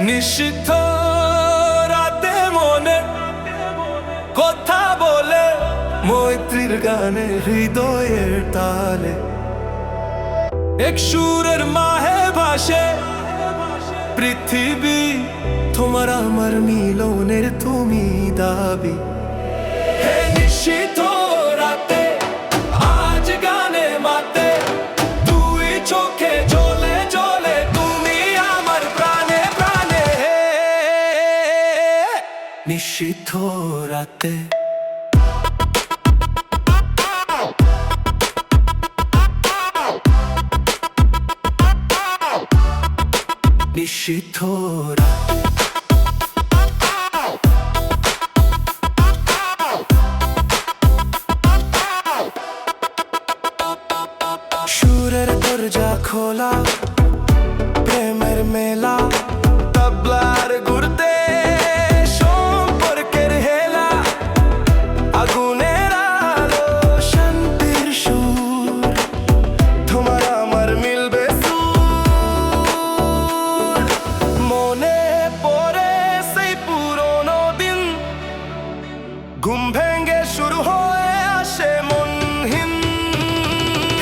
নিষিদ্ধ রাতে মনে কথা বলে, মৈত্রীর গানে হৃদয়ের তালে, এক সুরের মাহে ভাসে পৃথিবী, তোমার আমার মিলনের তুমি দাবি। হে নিষিদ্ধ রাতে আজ গানে মাতে, দুই চোখে জ্বলে জ্বলে তুমি আমার প্রাণে প্রাণে। নিষিদ্ধ রাতে নিষিদ্ধ রাতে সুরের দরজা খোলা, প্রেমের মেলা, তবলার ঘুরতে সম্পর্কের হেলা, আগুনের আলো শান্তির সুর, তোমার আমার মিলবে সুর। মনে পড়ে সেই পুরোনো দিন, ঘুম ভেঙে শুরু হয়ে আসে মনহীন।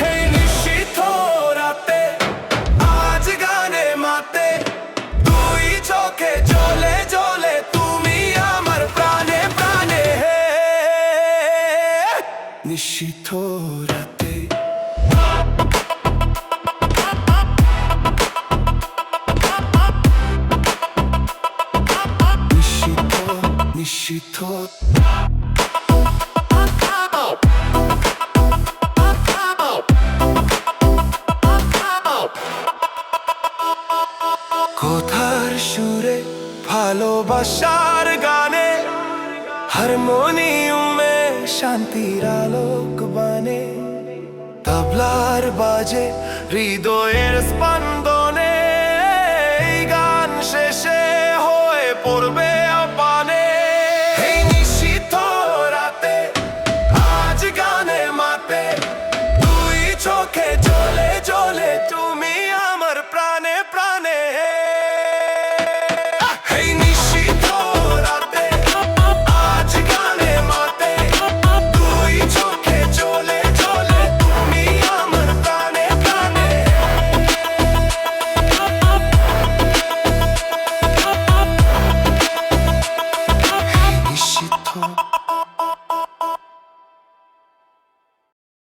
হে নিষিদ্ধ রাতে আজ গানে মাতে, দুই চোখে জ্বলে জ্বলে তুমি আমার প্রাণে প্রাণে। নিষিদ্ধ রাতে নিষিদ্ধ নিষিদ্ধ কথার সুরে ভালোবাসার গানে, হারমোনিয়ামে শান্তির আলোক বানে, তবলার বাজে হৃদয়ের স্পন্দন।